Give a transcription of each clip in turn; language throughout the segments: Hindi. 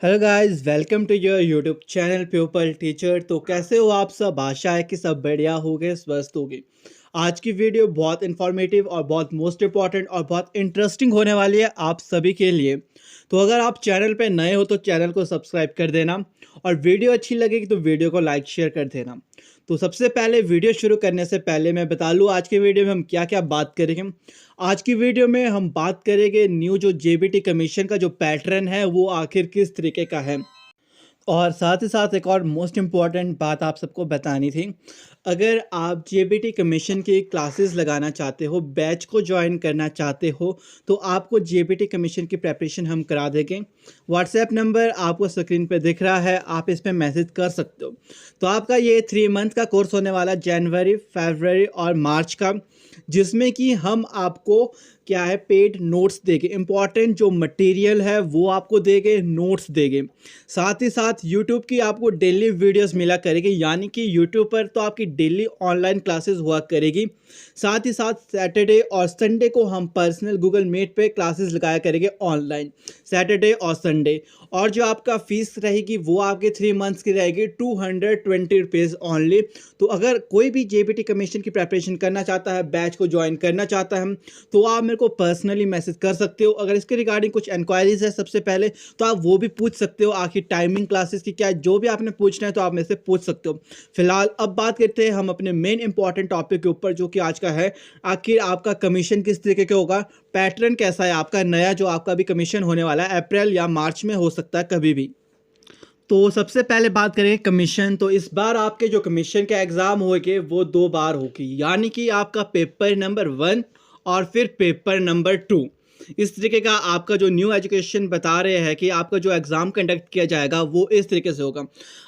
Hello guys, welcome to your YouTube channel pupil teacher. तो कैसे हो आप सब? आशा है कि सब बढ़िया होगे, स्वस्थ होगे। आज की वीडियो बहुत इन्फॉर्मेटिव और बहुत मोस्ट इम्पॉर्टेंट और बहुत इंटरेस्टिंग होने वाली है आप सभी के लिए। तो अगर आप चैनल पे नए हो तो चैनल को सब्सक्राइब कर देना और वीडियो अच्छी लगेगी तो वीडियो को लाइक शेयर कर देना। तो सबसे पहले वीडियो शुरू करने से पहले मैं बता लूँ आज की वीडियो में हम क्या क्या बात करेंगे। आज की वीडियो में हम बात करेंगे न्यू जो जेबीटी कमीशन का जो पैटर्न है वो आखिर किस तरीके का है। और साथ ही साथ एक और मोस्ट इम्पॉर्टेंट बात आप सबको बतानी थी। अगर आप जेबीटी कमीशन की क्लासेस लगाना चाहते हो, बैच को ज्वाइन करना चाहते हो, तो आपको जेबीटी कमीशन की प्रेपरेशन हम करा देंगे। व्हाट्सएप नंबर आपको स्क्रीन पे दिख रहा है, आप इस पे मैसेज कर सकते हो। तो आपका ये 3 मंथ का कोर्स होने वाला है, जनवरी, फरवरी और मार्च का, जिसमें कि हम आपको क्या है पेड नोट्स देंगे। इंपॉर्टेंट जो मटेरियल है वो आपको देंगे, नोट्स देंगे। साथ ही साथ यूट्यूब की आपको डेली वीडियोस मिला करेगी, यानी कि यूट्यूब पर तो आपकी डेली ऑनलाइन क्लासेस हुआ करेगी। साथ ही साथ सैटरडे और संडे को हम पर्सनल गूगल मीट पे क्लासेस लगाया करेंगे ऑनलाइन, सैटरडे और संडे। और जो आपका फीस रहेगी वो आपके 3 मंथ्स की रहेगी 220 रुपीज़ ऑनली। तो अगर कोई भी जेबीटी कमीशन की प्रेपरेशन करना चाहता है, बैच को ज्वाइन करना चाहता है, तो आप मेरे को पर्सनली मैसेज कर सकते हो। अगर इसके रिगार्डिंग कुछ इंक्वायरीज है सबसे पहले तो आप वो भी पूछ सकते हो। आखिर टाइमिंग क्लासेस की क्या है, जो भी आपने पूछना है तो आप मेरे से पूछ सकते हो। फिलहाल अब बात करते हैं हम अपने मेन इंपॉर्टेंट टॉपिक के ऊपर, जो कि आज का है आखिर आपका कमीशन किस तरीके का होगा, पैटर्न कैसा है आपका नया जो आपका भी कमीशन होने वाला है, अप्रैल या मार्च में हो सकता है कभी भी। तो सबसे पहले बात करें कमीशन। तो इस बार आपके जो कमीशन का एग्ज़ाम होगी वो 2 बार होगी, यानी कि आपका पेपर नंबर 1 और फिर पेपर नंबर 2। इस तरीके का आपका जो न्यू एजुकेशन बता रहे हैं कि आपका जो एग्ज़ाम कंडक्ट किया जाएगा वो इस तरीके से होगा।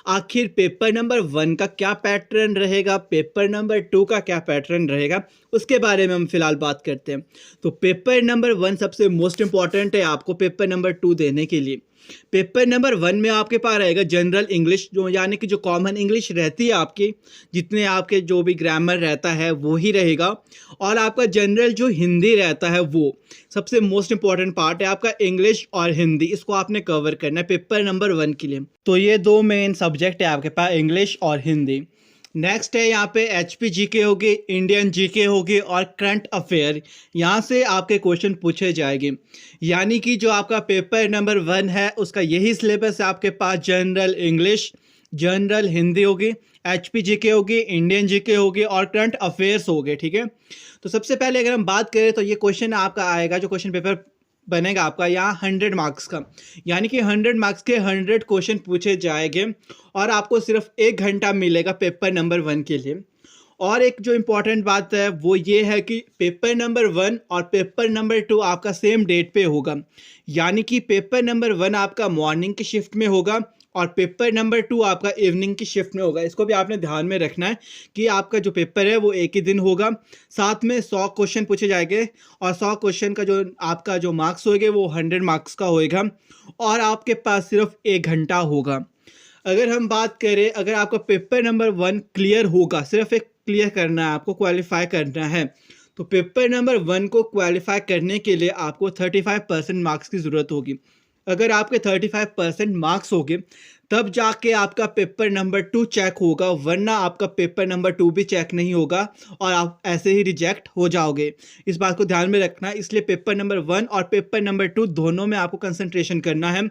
आखिर पेपर नंबर 1 का क्या पैटर्न रहेगा, पेपर नंबर 2 का क्या पैटर्न रहेगा, उसके बारे में हम फिलहाल बात करते हैं। तो पेपर नंबर 1 सबसे मोस्ट इंपॉर्टेंट है आपको पेपर नंबर 2 देने के लिए। पेपर नंबर 1 में आपके पास रहेगा जनरल इंग्लिश, जो यानी कि जो कॉमन इंग्लिश रहती है आपकी, जितने आपके जो भी ग्रामर रहता है वो ही रहेगा। और आपका जनरल जो हिंदी रहता है वो सबसे मोस्ट इंपॉर्टेंट पार्ट है आपका, इंग्लिश और हिंदी। इसको आपने कवर करना है पेपर नंबर 1 के लिए। तो ये 2 मेन सब्जेक्ट है आपके पास, इंग्लिश और हिंदी। नेक्स्ट है यहाँ पे एचपी जीके होगी, इंडियन जीके होगी और करंट अफेयर। यहाँ से आपके क्वेश्चन पूछे जाएंगे, यानी कि जो आपका पेपर नंबर 1 है उसका यही सिलेबस है आपके पास। जनरल इंग्लिश, जनरल हिंदी होगी, एचपी जीके होगी, इंडियन जीके होगी और करंट अफेयर्स होगे। ठीक है, तो सबसे पहले अगर हम बात करें तो ये क्वेश्चन आपका आएगा, जो क्वेश्चन पेपर बनेगा आपका यहाँ 100 मार्क्स का, यानी कि 100 मार्क्स के 100 क्वेश्चन पूछे जाएंगे और आपको सिर्फ 1 घंटा मिलेगा पेपर नंबर 1 के लिए। और एक जो इम्पॉर्टेंट बात है वो ये है कि पेपर नंबर 1 और पेपर नंबर 2 आपका सेम डेट पे होगा, यानी कि पेपर नंबर 1 आपका मॉर्निंग की शिफ्ट में होगा और पेपर नंबर 2 आपका इवनिंग की शिफ्ट में होगा। इसको भी आपने ध्यान में रखना है कि आपका जो पेपर है वो एक ही दिन होगा। साथ में 100 क्वेश्चन पूछे जाएंगे और 100 क्वेश्चन का जो आपका जो मार्क्स होएगा वो 100 मार्क्स का होएगा और आपके पास सिर्फ 1 घंटा होगा। अगर हम बात करें, अगर आपका पेपर नंबर 1 क्लियर होगा, सिर्फ एक क्लियर करना है आपको, क्वालिफाई करना है, तो पेपर नंबर 1 को क्वालिफाई करने के लिए आपको 35% मार्क्स की ज़रूरत होगी। अगर आपके 35% मार्क्स होंगे तब जाके आपका पेपर नंबर 2 चेक होगा, वरना आपका पेपर नंबर 2 भी चेक नहीं होगा और आप ऐसे ही रिजेक्ट हो जाओगे। इस बात को ध्यान में रखना है, इसलिए पेपर नंबर 1 और पेपर नंबर 2 दोनों में आपको कंसंट्रेशन करना है।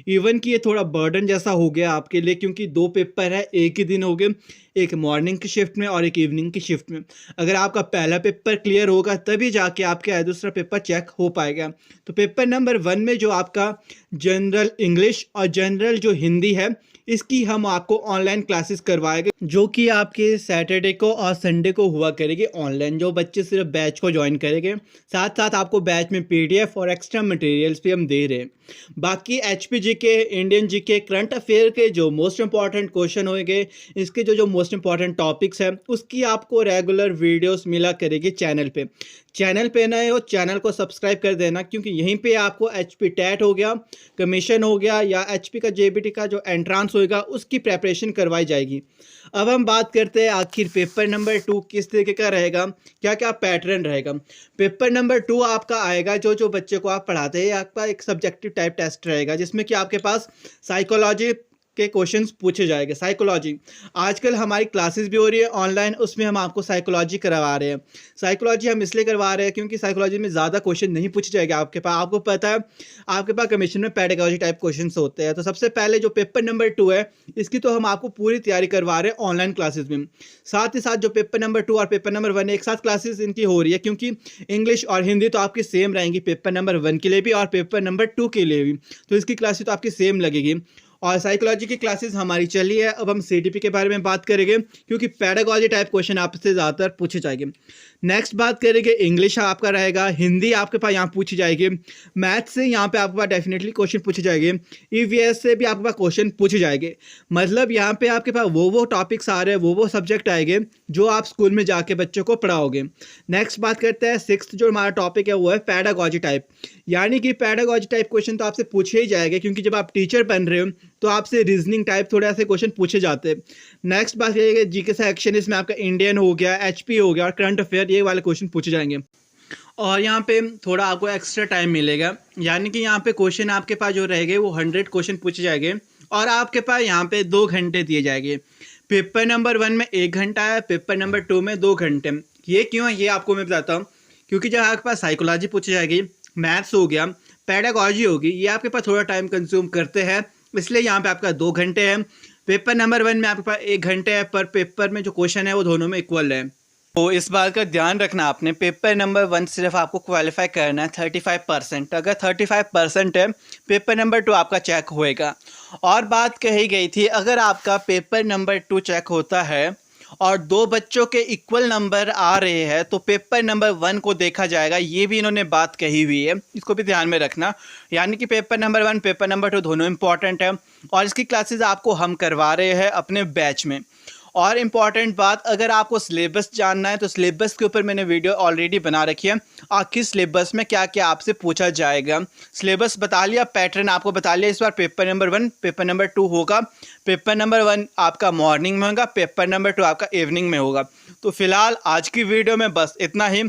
इवन कि ये थोड़ा बर्डन जैसा हो गया आपके लिए, क्योंकि 2 पेपर है एक ही दिन हो गए, एक मॉर्निंग की शिफ्ट में और एक इवनिंग की शिफ्ट में। अगर आपका पहला पेपर क्लियर होगा तभी जाके आपका दूसरा पेपर चेक हो पाएगा। तो पेपर नंबर 1 में जो आपका जनरल इंग्लिश और जनरल जो हिंदी है इसकी हम आपको ऑनलाइन क्लासेस करवाएंगे, जो कि आपके सैटरडे को और संडे को हुआ करेगी ऑनलाइन, जो बच्चे सिर्फ बैच को ज्वाइन करेंगे। साथ साथ आपको बैच में पीडीएफ और एक्स्ट्रा मटेरियल्स भी हम दे रहे हैं। बाकी HP GK, Indian GK, current affair के जो मोस्ट इंपॉर्टेंट क्वेश्चन होंगे, इसके जो मोस्ट इंपॉर्टेंट टॉपिक्स हैं उसकी आपको रेगुलर वीडियोस मिला करेगी चैनल पे। चैनल पे नए हो, चैनल को सब्सक्राइब कर देना, क्योंकि यहीं पे आपको एचपी टेट हो गया, कमीशन हो गया या एचपी का जेबीटी का जो एंट्रांस होएगा उसकी प्रेपरेशन करवाई जाएगी। अब हम बात करते हैं आखिर पेपर नंबर 2 किस तरीके का रहेगा, क्या क्या पैटर्न रहेगा। पेपर नंबर 2 आपका आएगा, जो जो बच्चे को आप पढ़ाते हैं, आपका एक सब्जेक्टिव टाइप टेस्ट रहेगा, जिसमें कि आपके पास साइकोलॉजी के क्वेश्चंस पूछे जाएंगे। साइकोलॉजी आजकल हमारी क्लासेस भी हो रही है ऑनलाइन, उसमें हम आपको साइकोलॉजी करवा रहे हैं। साइकोलॉजी हम इसलिए करवा रहे हैं क्योंकि साइकोलॉजी में ज़्यादा क्वेश्चन नहीं पूछे जाएंगे आपके पास। आपको पता है आपके पास कमीशन में पेडागोजी टाइप क्वेश्चंस होते हैं। तो सबसे पहले जो पेपर नंबर 2 है, इसकी तो हम आपको पूरी तैयारी करवा रहे हैं ऑनलाइन क्लासेस में। साथ ही साथ जो पेपर नंबर 2 और पेपर नंबर 1 एक साथ क्लासेस इनकी हो रही है, क्योंकि इंग्लिश और हिंदी तो आपकी सेम रहेंगी पेपर नंबर 1 के लिए भी और पेपर नंबर 2 के लिए भी। तो इसकी क्लासेस तो आपकी सेम लगेगी। और साइकोलॉजी की क्लासेस हमारी चली है। अब हम सीटीपी के बारे में बात करेंगे, क्योंकि पेडागोजी टाइप क्वेश्चन आपसे ज़्यादातर पूछे जाएंगे। नेक्स्ट बात करेंगे, इंग्लिश आपका रहेगा, हिंदी आपके पास यहाँ पूछी जाएगी, मैथ से यहाँ पे आपके पास डेफिनेटली क्वेश्चन पूछे जाएंगे, ईवीएस से भी आपके पास क्वेश्चन पूछे जाएंगे। मतलब यहाँ पे आपके पास वो टॉपिक्स आ रहे हैं, वो सब्जेक्ट आएंगे जो आप स्कूल में जाके बच्चों को पढ़ाओगे। नेक्स्ट बात करते हैं, सिक्स्थ जो हमारा टॉपिक है वो है पेडागोजी टाइप। यानी कि पेडागोजी टाइप क्वेश्चन तो आपसे पूछे ही जाएंगे, क्योंकि जब आप टीचर बन रहे हो तो आपसे रीजनिंग टाइप थोड़े ऐसे क्वेश्चन पूछे जाते हैं। नेक्स्ट बात करिएगा जीके सेक्शन, इसमें आपका इंडियन हो गया, एचपी हो गया और करंट अफेयर, ये वाले क्वेश्चन पूछे जाएंगे। और यहाँ पे थोड़ा आपको एक्स्ट्रा टाइम मिलेगा, यानी कि यहाँ पे क्वेश्चन आपके पास जो रहेंगे वो 100 क्वेश्चन पूछे जाएंगे और आपके पास यहाँ पे 2 घंटे दिए जाएंगे। पेपर नंबर 1 में 1 घंटा है, पेपर नंबर 2 में 2 घंटे। ये क्यों है ये आपको मैं बताता हूँ, क्योंकि जब आपके पास साइकोलॉजी पूछी जाएगी, मैथ्स हो गया, पेडागोजी होगी, ये आपके पास थोड़ा टाइम कंज्यूम करते हैं, इसलिए यहाँ पे आपका 2 घंटे है। पेपर नंबर 1 में आपके पास 1 घंटे है, पर पेपर में जो क्वेश्चन है वो दोनों में इक्वल है। तो इस बात का ध्यान रखना आपने, पेपर नंबर 1 सिर्फ आपको क्वालिफाई करना है 35%। अगर 35% है, पेपर नंबर 2 आपका चेक होएगा। और बात कही गई थी, अगर आपका पेपर नंबर 2 चेक होता है और 2 बच्चों के इक्वल नंबर आ रहे हैं तो पेपर नंबर 1 को देखा जाएगा। ये भी इन्होंने बात कही हुई है, इसको भी ध्यान में रखना। यानी कि पेपर नंबर 1 पेपर नंबर 2 दोनों इंपॉर्टेंट है और इसकी क्लासेस आपको हम करवा रहे हैं अपने बैच में। और इम्पॉर्टेंट बात, अगर आपको सिलेबस जानना है तो सिलेबस के ऊपर मैंने वीडियो ऑलरेडी बना रखी है। आखिर सिलेबस में क्या क्या आपसे पूछा जाएगा, सिलेबस बता लिया, पैटर्न आपको बता लिया। इस बार पेपर नंबर 1 पेपर नंबर 2 होगा, पेपर नंबर 1 आपका मॉर्निंग में होगा, पेपर नंबर 2 आपका इवनिंग में होगा। तो फिलहाल आज की वीडियो में बस इतना ही।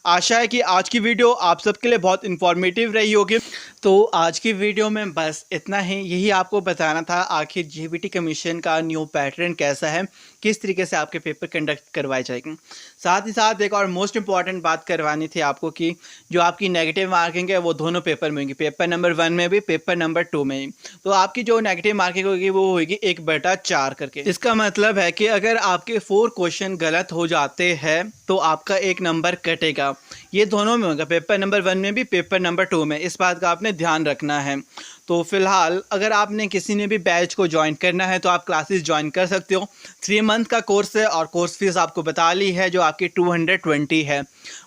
आशा है कि आज की वीडियो आप सबके लिए बहुत इन्फॉर्मेटिव रही होगी। तो आज की वीडियो में बस इतना ही, यही आपको बताना था आखिर जेबीटी कमीशन का न्यू पैटर्न कैसा है, किस तरीके से आपके पेपर कंडक्ट करवाए जाएंगे। साथ ही साथ एक और मोस्ट इंपॉर्टेंट बात करवानी थी आपको कि जो आपकी नेगेटिव मार्किंग है वो दोनों पेपर में होगी, पेपर नंबर 1 में भी, पेपर नंबर 2 में भी। तो आपकी जो नेगेटिव मार्किंग होगी वो होगी 1/4 करके। इसका मतलब है कि अगर आपके 4 क्वेश्चन गलत हो जाते हैं तो आपका 1 नंबर कटेगा। ये दोनों में होगा, पेपर नंबर 1 में भी, पेपर नंबर 2 में। इस बात का आपने ध्यान रखना है। तो फिलहाल अगर आपने किसी ने भी बैच को ज्वाइन करना है तो आप क्लासेस ज्वाइन कर सकते हो। 3 मंथ का कोर्स है और कोर्स फीस आपको बता ली है जो आपकी 220 है।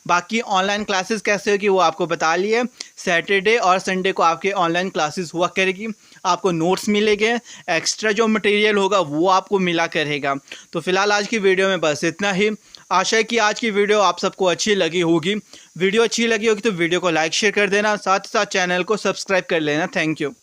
बाकी ऑनलाइन क्लासेस कैसे होगी वो आपको बता ली है। सैटरडे और संडे को आपके ऑनलाइन क्लासेस हुआ करेगी, आपको नोट्स मिलेंगे, एक्स्ट्रा जो मटेरियल होगा वो आपको मिला करेगा। तो फिलहाल आज की वीडियो में बस इतना ही। आशा है कि आज की वीडियो आप सबको अच्छी लगी होगी। वीडियो अच्छी लगी होगी तो वीडियो को लाइक शेयर कर देना, साथ ही साथ चैनल को सब्सक्राइब कर लेना। Thank you.